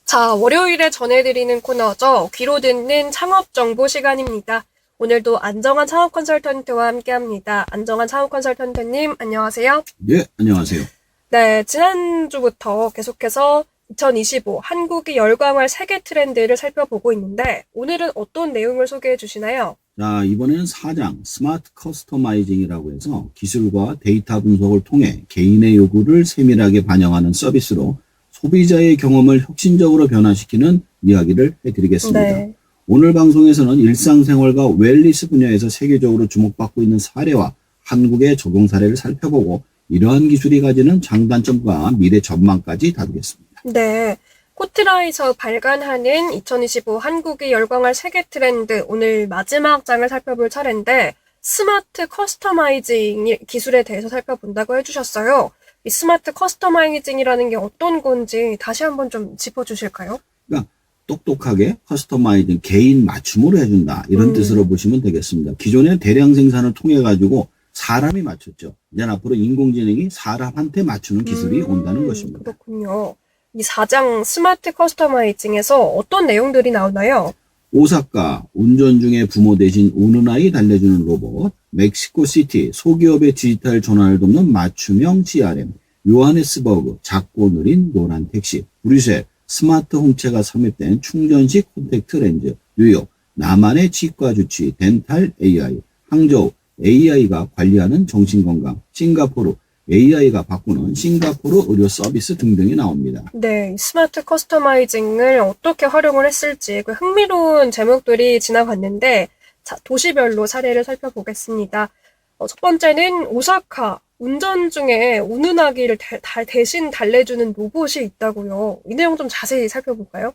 자, 월요일에 전해드리는 코너죠. 귀로 듣는 창업 정보 시간입니다. 오늘도 안정환 창업 컨설턴트와 함께합니다. 안정환 창업 컨설턴트님, 안녕하세요. 네, 안녕하세요. 네, 지난주부터 계속해서 2025 한국이 열광할 세계 트렌드를 살펴보고 있는데 오늘은 어떤 내용을 소개해 주시나요? 자, 이번에는 4장 스마트 커스터마이징이라고 해서 기술과 데이터 분석을 통해 개인의 요구를 세밀하게 반영하는 서비스로 소비자의 경험을 혁신적으로 변화시키는 이야기를 해드리겠습니다. 네. 오늘 방송에서는 일상생활과 웰니스 분야에서 세계적으로 주목받고 있는 사례와 한국의 적용 사례를 살펴보고 이러한 기술이 가지는 장단점과 미래 전망까지 다루겠습니다. 네. 코트라에서 발간하는 2025 한국이 열광할 세계 트렌드 오늘 마지막 장을 살펴볼 차례인데 스마트 커스터마이징 기술에 대해서 살펴본다고 해주셨어요. 이 스마트 커스터마이징이라는 게 어떤 건지 다시 한번 좀 짚어주실까요? 그러니까 똑똑하게 커스터마이징 개인 맞춤으로 해준다 이런 뜻으로 보시면 되겠습니다. 기존의 대량 생산을 통해 가지고 사람이 맞췄죠. 이제 앞으로 인공지능이 사람한테 맞추는 기술이 온다는 것입니다. 그렇군요. 이 4장 스마트 커스터마이징에서 어떤 내용들이 나오나요? 오사카 운전 중에 부모 대신 우는 아이 달래주는 로봇, 멕시코시티 소기업의 디지털 전환을 돕는 맞춤형 CRM, 요하네스버그 작고 느린 노란 택시, 브뤼셀 스마트 홈체가 삽입된 충전식 콘택트 렌즈, 뉴욕 나만의 치과 주치 덴탈 AI, 항저우 AI가 관리하는 정신건강, 싱가포르 AI가 바꾸는 싱가포르 의료 서비스 등등이 나옵니다. 네, 스마트 커스터마이징을 어떻게 활용을 했을지 그 흥미로운 제목들이 지나갔는데 자, 도시별로 사례를 살펴보겠습니다. 첫 번째는 오사카 운전 중에 우는 아기를 대신 달래주는 로봇이 있다고요. 이 내용 좀 자세히 살펴볼까요?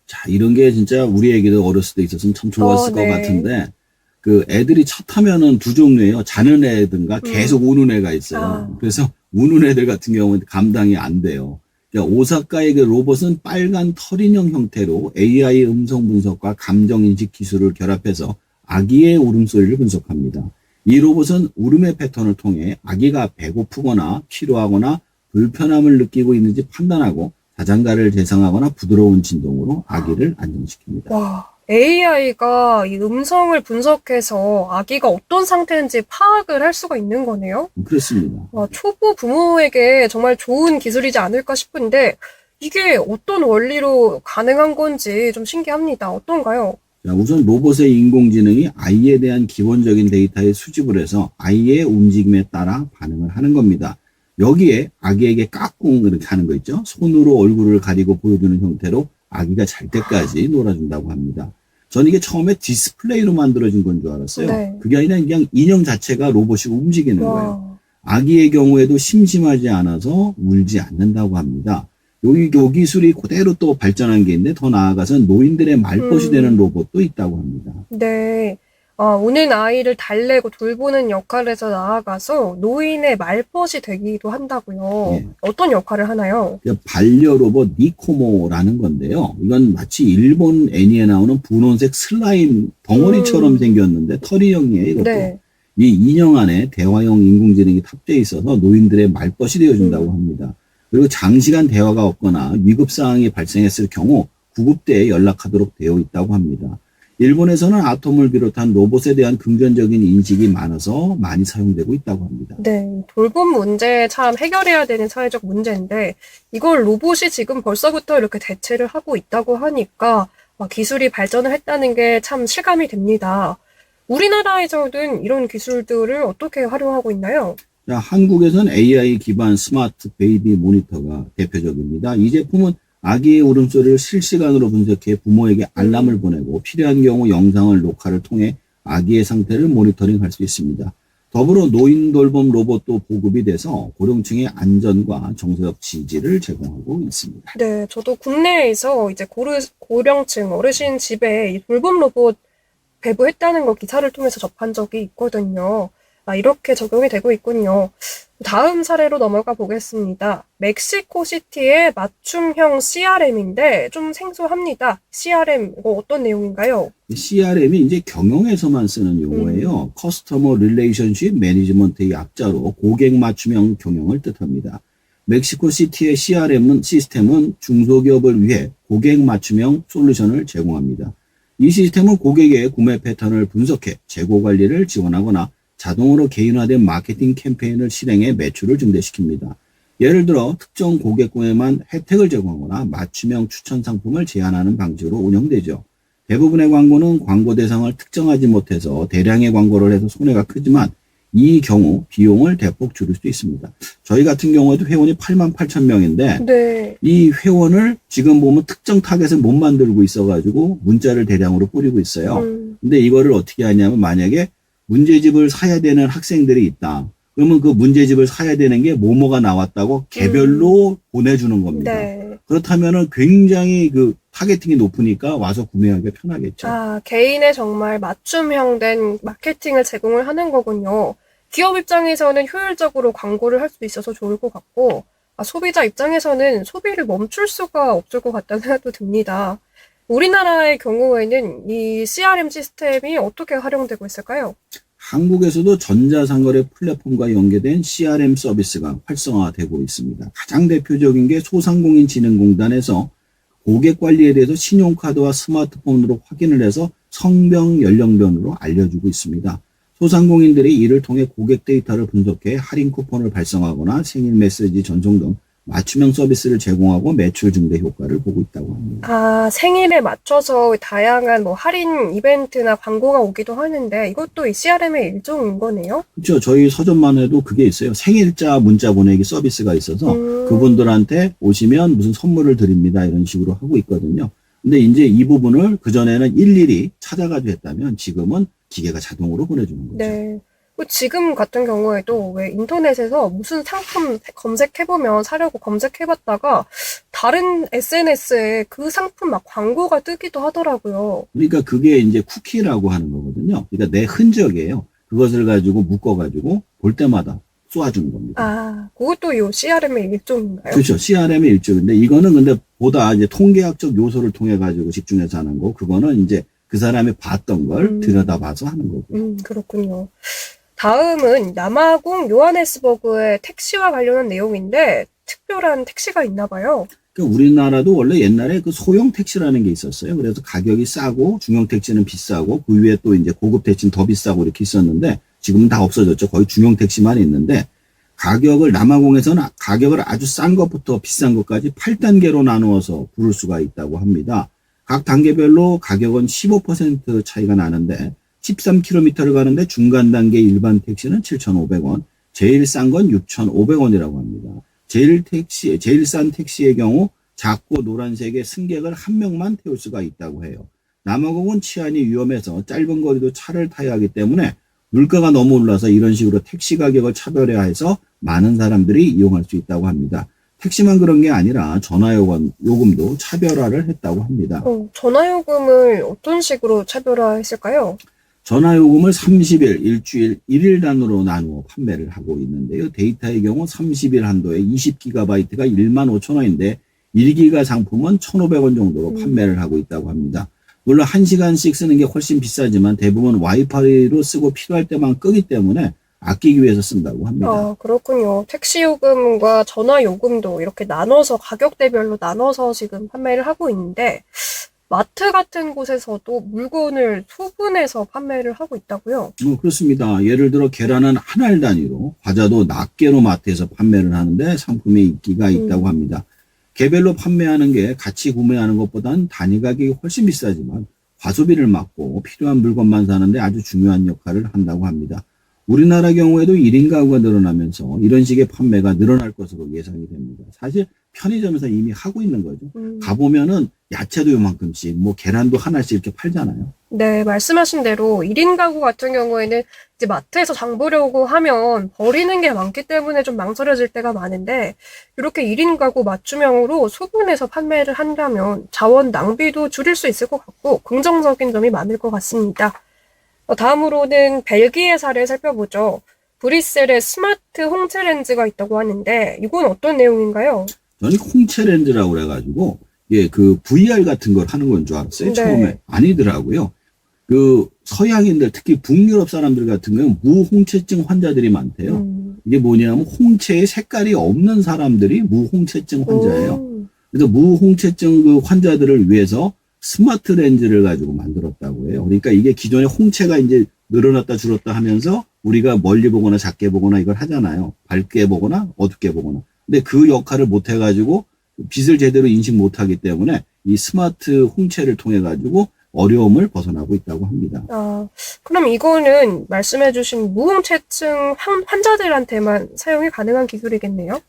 자, 이런 게 진짜 우리 애기도 어렸을 때 있었으면 참 좋았을 것 네. 같은데 그 애들이 차 타면은 두 종류예요. 자는 애든가 계속 우는 애가 있어요. 그래서 우는 애들 같은 경우는 감당이 안 돼요. 그러니까 오사카의 그 로봇은 빨간 털인형 형태로 AI 음성 분석과 감정 인식 기술을 결합해서 아기의 울음소리를 분석합니다. 이 로봇은 울음의 패턴을 통해 아기가 배고프거나 피로하거나 불편함을 느끼고 있는지 판단하고 자장가를 재생하거나 부드러운 진동으로 아기를 안정시킵니다. 와, AI가 이 음성을 분석해서 아기가 어떤 상태인지 파악을 할 수가 있는 거네요. 그렇습니다. 와, 초보 부모에게 정말 좋은 기술이지 않을까 싶은데 이게 어떤 원리로 가능한 건지 좀 신기합니다. 어떤가요? 자, 우선 로봇의 인공지능이 아이에 대한 기본적인 데이터에 수집을 해서 아이의 움직임에 따라 반응을 하는 겁니다. 여기에 아기에게 까꿍 이렇게 하는 거 있죠. 손으로 얼굴을 가리고 보여주는 형태로 아기가 잘 때까지 놀아준다고 합니다. 저는 이게 처음에 디스플레이로 만들어진 건 줄 알았어요. 네. 그게 아니라 그냥 인형 자체가 로봇이 움직이는 거예요. 와, 아기의 경우에도 심심하지 않아서 울지 않는다고 합니다. 요 기술이 그대로 또 발전한 게 있는데 더 나아가서 노인들의 말벗이 되는 로봇도 있다고 합니다. 네. 우는 아이를 달래고 돌보는 역할에서 나아가서 노인의 말벗이 되기도 한다고요. 예. 어떤 역할을 하나요? 반려로봇 니코모라는 건데요. 이건 마치 일본 애니에 나오는 분홍색 슬라임 덩어리처럼 생겼는데 털이형이에요. 이것도. 네. 이 인형 안에 대화형 인공지능이 탑재해 있어서 노인들의 말벗이 되어준다고 합니다. 그리고 장시간 대화가 없거나 위급 상황이 발생했을 경우 구급대에 연락하도록 되어 있다고 합니다. 일본에서는 아톰을 비롯한 로봇에 대한 긍정적인 인식이 많아서 많이 사용되고 있다고 합니다. 네, 돌봄 문제 참 해결해야 되는 사회적 문제인데 이걸 로봇이 지금 벌써부터 이렇게 대체를 하고 있다고 하니까 기술이 발전을 했다는 게 참 실감이 됩니다. 우리나라에서는 이런 기술들을 어떻게 활용하고 있나요? 자, 한국에서는 AI 기반 스마트 베이비 모니터가 대표적입니다. 이 제품은 아기의 울음소리를 실시간으로 분석해 부모에게 알람을 보내고 필요한 경우 영상을 녹화를 통해 아기의 상태를 모니터링할 수 있습니다. 더불어 노인 돌봄 로봇도 보급이 돼서 고령층의 안전과 정서적 지지를 제공하고 있습니다. 네, 저도 국내에서 이제 고령층 어르신 집에 이 돌봄 로봇 배부했다는 거 기사를 통해서 접한 적이 있거든요. 이렇게 적용이 되고 있군요. 다음 사례로 넘어가 보겠습니다. 멕시코시티의 맞춤형 CRM인데 좀 생소합니다. CRM, 이거 어떤 내용인가요? CRM이 이제 경영에서만 쓰는 용어예요. 커스터머 릴레이션십 매니지먼트의 약자로 고객 맞춤형 경영을 뜻합니다. 멕시코 시티의 CRM 시스템은 중소기업을 위해 고객 맞춤형 솔루션을 제공합니다. 이 시스템은 고객의 구매 패턴을 분석해 재고 관리를 지원하거나 자동으로 개인화된 마케팅 캠페인을 실행해 매출을 증대시킵니다. 예를 들어 특정 고객군에만 혜택을 제공하거나 맞춤형 추천 상품을 제안하는 방식으로 운영되죠. 대부분의 광고는 광고 대상을 특정하지 못해서 대량의 광고를 해서 손해가 크지만 이 경우 비용을 대폭 줄일 수 있습니다. 저희 같은 경우에도 회원이 88,000명인데 네. 이 회원을 지금 보면 특정 타겟을 못 만들고 있어가지고 문자를 대량으로 뿌리고 있어요. 근데 이거를 어떻게 하냐면 만약에 문제집을 사야 되는 학생들이 있다. 그러면 그 문제집을 사야 되는 게 뭐뭐가 나왔다고 개별로 보내주는 겁니다. 네. 그렇다면은 굉장히 그 타겟팅이 높으니까 와서 구매하기가 편하겠죠. 아, 개인의 정말 맞춤형된 마케팅을 제공을 하는 거군요. 기업 입장에서는 효율적으로 광고를 할 수 있어서 좋을 것 같고, 소비자 입장에서는 소비를 멈출 수가 없을 것 같다는 생각도 듭니다. 우리나라의 경우에는 이 CRM 시스템이 어떻게 활용되고 있을까요? 한국에서도 전자상거래 플랫폼과 연계된 CRM 서비스가 활성화되고 있습니다. 가장 대표적인 게 소상공인진흥공단에서 고객 관리에 대해서 신용카드와 스마트폰으로 확인을 해서 성병, 연령별로 알려주고 있습니다. 소상공인들이 이를 통해 고객 데이터를 분석해 할인 쿠폰을 발송하거나 생일 메시지 전송 등 맞춤형 서비스를 제공하고 매출 증대 효과를 보고 있다고 합니다. 생일에 맞춰서 다양한 할인 이벤트나 광고가 오기도 하는데 이것도 이 CRM의 일종인 거네요? 그렇죠. 저희 서점만 해도 그게 있어요. 생일자 문자 보내기 서비스가 있어서 그분들한테 오시면 무슨 선물을 드립니다. 이런 식으로 하고 있거든요. 근데 이제 이 부분을 그전에는 일일이 찾아가지고 했다면 지금은 기계가 자동으로 보내주는 거죠. 네. 지금 같은 경우에도 왜 인터넷에서 무슨 상품 검색해보면 사려고 검색해봤다가 다른 SNS에 그 상품 막 광고가 뜨기도 하더라고요. 그러니까 그게 이제 쿠키라고 하는 거거든요. 그러니까 내 흔적이에요. 그것을 가지고 묶어가지고 볼 때마다 쏘아주는 겁니다. 그것도 이 CRM의 일종인가요? 그렇죠. CRM의 일종인데 이거는 근데 보다 이제 통계학적 요소를 통해 가지고 집중해서 하는 거. 그거는 이제 그 사람이 봤던 걸 들여다봐서 하는 거고. 그렇군요. 다음은 남아공 요하네스버그의 택시와 관련한 내용인데 특별한 택시가 있나 봐요. 그러니까 우리나라도 원래 옛날에 그 소형 택시라는 게 있었어요. 그래서 가격이 싸고 중형 택시는 비싸고 그 위에 또 이제 고급 택시는 더 비싸고 이렇게 있었는데 지금은 다 없어졌죠. 거의 중형 택시만 있는데 가격을 남아공에서는 가격을 아주 싼 것부터 비싼 것까지 8단계로 나누어서 부를 수가 있다고 합니다. 각 단계별로 가격은 15% 차이가 나는데 13km를 가는데 중간 단계 일반 택시는 7,500원, 제일 싼 건 6,500원이라고 합니다. 제일 싼 택시의 경우 작고 노란색의 승객을 한 명만 태울 수가 있다고 해요. 남아공은 치안이 위험해서 짧은 거리도 차를 타야 하기 때문에 물가가 너무 올라서 이런 식으로 택시 가격을 차별화해서 많은 사람들이 이용할 수 있다고 합니다. 택시만 그런 게 아니라 전화요금도 차별화를 했다고 합니다. 전화요금을 어떤 식으로 차별화했을까요? 전화요금을 30일, 일주일, 1일 단으로 나누어 판매를 하고 있는데요. 데이터의 경우 30일 한도에 20GB가 15,000원인데 1기가 상품은 1,500원 정도로 판매를 하고 있다고 합니다. 물론 1시간씩 쓰는 게 훨씬 비싸지만 대부분 와이파이로 쓰고 필요할 때만 끄기 때문에 아끼기 위해서 쓴다고 합니다. 그렇군요. 택시 요금과 전화 요금도 이렇게 나눠서 가격대별로 나눠서 지금 판매를 하고 있는데 마트 같은 곳에서도 물건을 소분해서 판매를 하고 있다고요? 그렇습니다. 예를 들어 계란은 한 알 단위로, 과자도 낱개로 마트에서 판매를 하는데 상품의 인기가 있다고 합니다. 개별로 판매하는 게 같이 구매하는 것보단 단위 가격이 훨씬 비싸지만 과소비를 막고 필요한 물건만 사는데 아주 중요한 역할을 한다고 합니다. 우리나라 경우에도 1인 가구가 늘어나면서 이런 식의 판매가 늘어날 것으로 예상이 됩니다. 사실 편의점에서 이미 하고 있는 거죠. 가보면은 야채도 요만큼씩, 계란도 하나씩 이렇게 팔잖아요. 네, 말씀하신 대로 1인 가구 같은 경우에는 이제 마트에서 장 보려고 하면 버리는 게 많기 때문에 좀 망설여질 때가 많은데 이렇게 1인 가구 맞춤형으로 소분해서 판매를 한다면 자원 낭비도 줄일 수 있을 것 같고 긍정적인 점이 많을 것 같습니다. 다음으로는 벨기에 사례 살펴보죠. 브뤼셀에 스마트 홍채 렌즈가 있다고 하는데 이건 어떤 내용인가요? 저는 홍채 렌즈라고 그래가지고 그 VR 같은 걸 하는 건 줄 알았어요. 네. 처음에. 아니더라고요. 그 서양인들 특히 북유럽 사람들 같은 경우는 무홍채증 환자들이 많대요. 이게 뭐냐면 홍채의 색깔이 없는 사람들이 무홍채증 환자예요. 그래서 무홍채증 그 환자들을 위해서 스마트 렌즈를 가지고 만들었다고 해요. 그러니까 이게 기존에 홍채가 이제 늘어났다 줄었다 하면서 우리가 멀리 보거나 작게 보거나 이걸 하잖아요. 밝게 보거나 어둡게 보거나. 근데 그 역할을 못 해가지고 빛을 제대로 인식 못하기 때문에 이 스마트 홍채를 통해 가지고 어려움을 벗어나고 있다고 합니다. 그럼 이거는 말씀해주신 무홍채증 환자들한테만 사용이 가능한 기술이겠네요?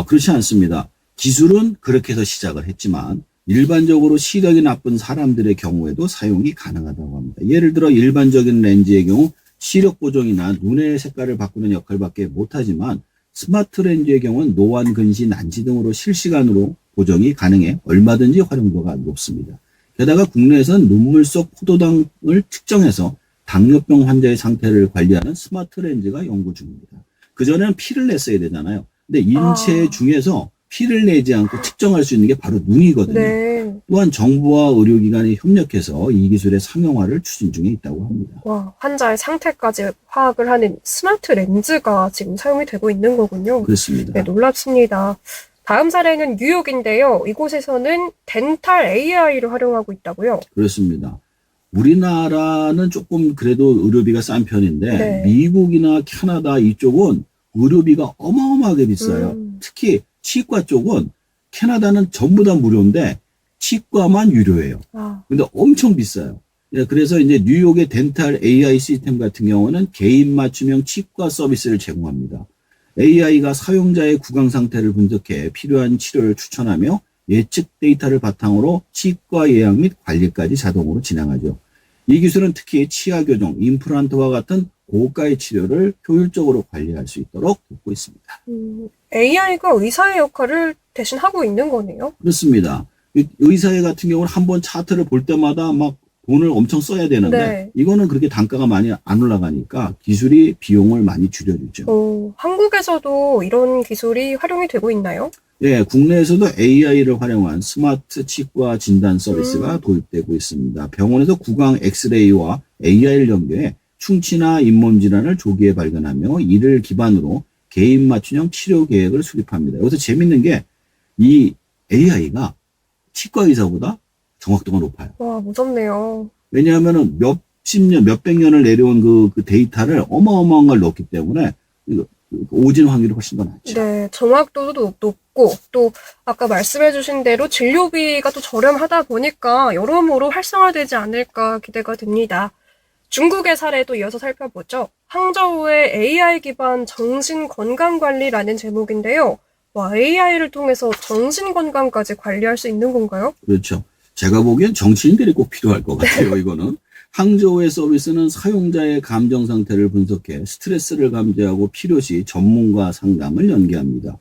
그렇지 않습니다. 기술은 그렇게 해서 시작을 했지만 일반적으로 시력이 나쁜 사람들의 경우에도 사용이 가능하다고 합니다. 예를 들어 일반적인 렌즈의 경우 시력 보정이나 눈의 색깔을 바꾸는 역할밖에 못하지만 스마트 렌즈의 경우는 노안, 근시, 난시 등으로 실시간으로 보정이 가능해 얼마든지 활용도가 높습니다. 게다가 국내에서는 눈물 속 포도당을 측정해서 당뇨병 환자의 상태를 관리하는 스마트 렌즈가 연구 중입니다. 그전에는 피를 냈어야 되잖아요. 근데 인체 중에서 피를 내지 않고 측정할 수 있는 게 바로 눈이거든요. 네. 또한 정부와 의료기관이 협력해서 이 기술의 상용화를 추진 중에 있다고 합니다. 와, 환자의 상태까지 파악을 하는 스마트 렌즈가 지금 사용이 되고 있는 거군요. 그렇습니다. 네, 놀랍습니다. 다음 사례는 뉴욕인데요. 이곳에서는 덴탈 AI를 활용하고 있다고요? 그렇습니다. 우리나라는 조금 그래도 의료비가 싼 편인데 네. 미국이나 캐나다 이쪽은 의료비가 어마어마하게 비싸요. 특히 치과 쪽은 캐나다는 전부 다 무료인데 치과만 유료예요. 근데 엄청 비싸요. 그래서 이제 뉴욕의 덴탈 AI 시스템 같은 경우는 개인 맞춤형 치과 서비스를 제공합니다. AI가 사용자의 구강 상태를 분석해 필요한 치료를 추천하며 예측 데이터를 바탕으로 치과 예약 및 관리까지 자동으로 진행하죠. 이 기술은 특히 치아 교정, 임플란트와 같은 고가의 치료를 효율적으로 관리할 수 있도록 돕고 있습니다. AI가 의사의 역할을 대신 하고 있는 거네요? 그렇습니다. 의사 같은 경우는 한번 차트를 볼 때마다 막 돈을 엄청 써야 되는데 네. 이거는 그렇게 단가가 많이 안 올라가니까 기술이 비용을 많이 줄여주죠. 한국에서도 이런 기술이 활용이 되고 있나요? 예, 국내에서도 AI를 활용한 스마트 치과 진단 서비스가 도입되고 있습니다. 병원에서 구강 엑스레이와 AI를 연계해 충치나 잇몸 질환을 조기에 발견하며 이를 기반으로 개인 맞춤형 치료 계획을 수립합니다. 여기서 재밌는 게 이 AI가 치과 의사보다 정확도가 높아요. 와, 무섭네요. 왜냐하면은 몇십 년, 몇백 년을 내려온 그 데이터를 어마어마한 걸 넣기 때문에 오진 확률이 훨씬 더 낮죠. 네, 정확도도 높고 또 아까 말씀해주신 대로 진료비가 또 저렴하다 보니까 여러모로 활성화되지 않을까 기대가 됩니다. 중국의 사례도 이어서 살펴보죠. 항저우의 AI 기반 정신건강관리라는 제목인데요. 와, AI를 통해서 정신건강까지 관리할 수 있는 건가요? 그렇죠. 제가 보기엔 정치인들이 꼭 필요할 것 같아요, 이거는. 항저우의 서비스는 사용자의 감정 상태를 분석해 스트레스를 감지하고 필요시 전문가 상담을 연계합니다.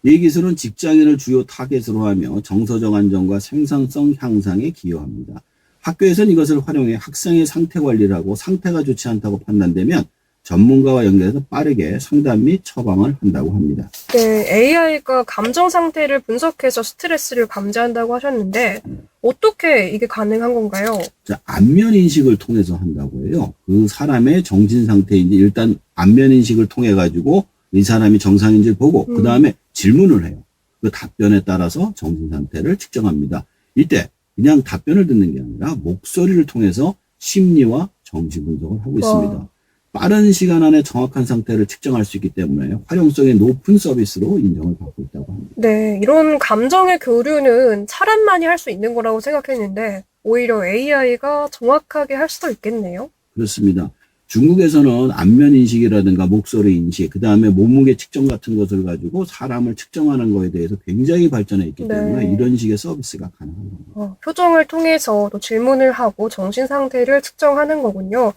이 기술은 직장인을 주요 타겟으로 하며 정서적 안정과 생산성 향상에 기여합니다. 학교에서는 이것을 활용해 학생의 상태 관리를 하고 상태가 좋지 않다고 판단되면 전문가와 연결해서 빠르게 상담 및 처방을 한다고 합니다. 네, AI가 감정 상태를 분석해서 스트레스를 감지한다고 하셨는데 어떻게 이게 가능한 건가요? 자, 안면 인식을 통해서 한다고 해요. 그 사람의 정신 상태인지 일단 안면 인식을 통해 가지고 이 사람이 정상인지를 보고 그 다음에 질문을 해요. 그 답변에 따라서 정신 상태를 측정합니다. 이때 그냥 답변을 듣는 게 아니라 목소리를 통해서 심리와 정신 분석을 하고 있습니다. 빠른 시간 안에 정확한 상태를 측정할 수 있기 때문에 활용성이 높은 서비스로 인정을 받고 있다고 합니다. 네, 이런 감정의 교류는 사람만이 할 수 있는 거라고 생각했는데 오히려 AI가 정확하게 할 수도 있겠네요. 그렇습니다. 중국에서는 안면 인식이라든가 목소리 인식, 그 다음에 몸무게 측정 같은 것을 가지고 사람을 측정하는 거에 대해서 굉장히 발전해 있기 때문에 이런 식의 서비스가 가능한 겁니다. 표정을 통해서 또 질문을 하고 정신 상태를 측정하는 거군요.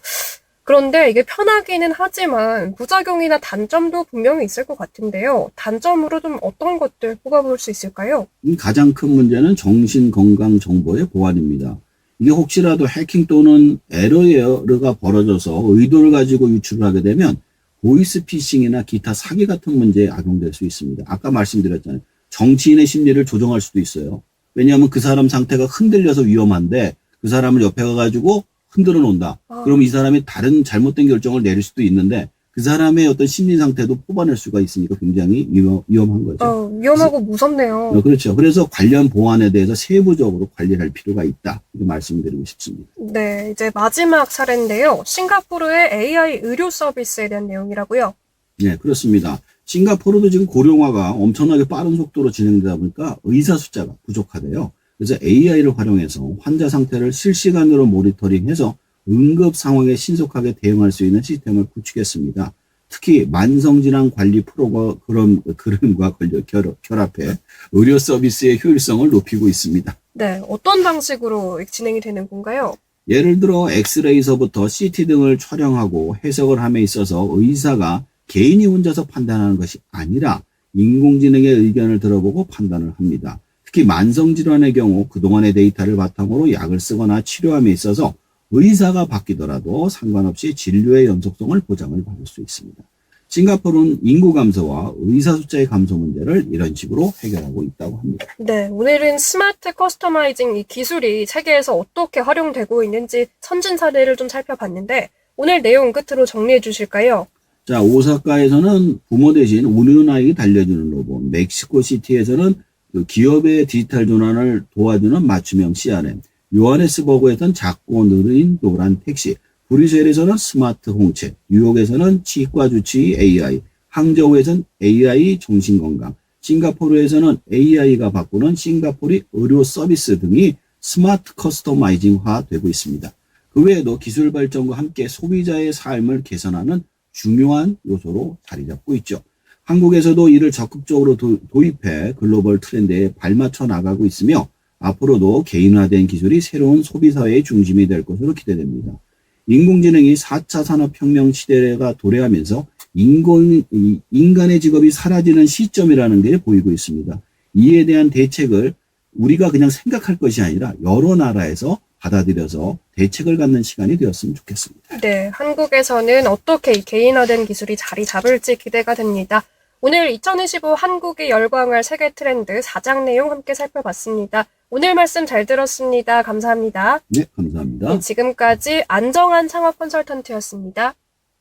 그런데 이게 편하기는 하지만 부작용이나 단점도 분명히 있을 것 같은데요. 단점으로 좀 어떤 것들 뽑아볼 수 있을까요? 가장 큰 문제는 정신건강 정보의 보안입니다. 이게 혹시라도 해킹 또는 에러가 벌어져서 의도를 가지고 유출을 하게 되면 보이스피싱이나 기타 사기 같은 문제에 악용될 수 있습니다. 아까 말씀드렸잖아요. 정치인의 심리를 조정할 수도 있어요. 왜냐하면 그 사람 상태가 흔들려서 위험한데 그 사람을 옆에 가가지고 흔들어 놓는다. 그럼 이 사람이 다른 잘못된 결정을 내릴 수도 있는데 그 사람의 어떤 심리 상태도 뽑아낼 수가 있으니까 굉장히 위험한 거죠. 위험하고 무섭네요. 그렇죠. 그래서 관련 보안에 대해서 세부적으로 관리할 필요가 있다. 이렇게 말씀드리고 싶습니다. 네, 이제 마지막 사례인데요. 싱가포르의 AI 의료 서비스에 대한 내용이라고요. 네, 그렇습니다. 싱가포르도 지금 고령화가 엄청나게 빠른 속도로 진행되다 보니까 의사 숫자가 부족하대요. 그래서 AI를 활용해서 환자 상태를 실시간으로 모니터링해서 응급 상황에 신속하게 대응할 수 있는 시스템을 구축했습니다. 특히 만성질환 관리 프로그램과 결합해 의료 서비스의 효율성을 높이고 있습니다. 네, 어떤 방식으로 진행이 되는 건가요? 예를 들어 엑스레이서부터 CT 등을 촬영하고 해석을 함에 있어서 의사가 개인이 혼자서 판단하는 것이 아니라 인공지능의 의견을 들어보고 판단을 합니다. 특히 만성질환의 경우 그동안의 데이터를 바탕으로 약을 쓰거나 치료함에 있어서 의사가 바뀌더라도 상관없이 진료의 연속성을 보장을 받을 수 있습니다. 싱가포르는 인구 감소와 의사 숫자의 감소 문제를 이런 식으로 해결하고 있다고 합니다. 네, 오늘은 스마트 커스터마이징 이 기술이 세계에서 어떻게 활용되고 있는지 선진 사례를 좀 살펴봤는데 오늘 내용 끝으로 정리해 주실까요? 자, 오사카에서는 부모 대신 우는 아이에게 달려주는 로봇, 멕시코시티에서는 그 기업의 디지털 전환을 도와주는 맞춤형 CRM, 요하네스버그에서는 작고 느린 노란 택시, 브뤼셀에서는 스마트 홍채, 뉴욕에서는 치과 주치 AI, 항저우에서는 AI 정신건강, 싱가포르에서는 AI가 바꾸는 싱가포르 의료 서비스 등이 스마트 커스터마이징화 되고 있습니다. 그 외에도 기술 발전과 함께 소비자의 삶을 개선하는 중요한 요소로 자리 잡고 있죠. 한국에서도 이를 적극적으로 도입해 글로벌 트렌드에 발맞춰 나가고 있으며 앞으로도 개인화된 기술이 새로운 소비사회의 중심이 될 것으로 기대됩니다. 인공지능이 4차 산업혁명 시대가 도래하면서 인간의 직업이 사라지는 시점이라는 게 보이고 있습니다. 이에 대한 대책을 우리가 그냥 생각할 것이 아니라 여러 나라에서 받아들여서 대책을 갖는 시간이 되었으면 좋겠습니다. 네, 한국에서는 어떻게 이 개인화된 기술이 자리 잡을지 기대가 됩니다. 오늘 2025 한국이 열광할 세계 트렌드 4장 내용 함께 살펴봤습니다. 오늘 말씀 잘 들었습니다. 감사합니다. 네, 감사합니다. 네, 지금까지 안정환 창업 컨설턴트였습니다.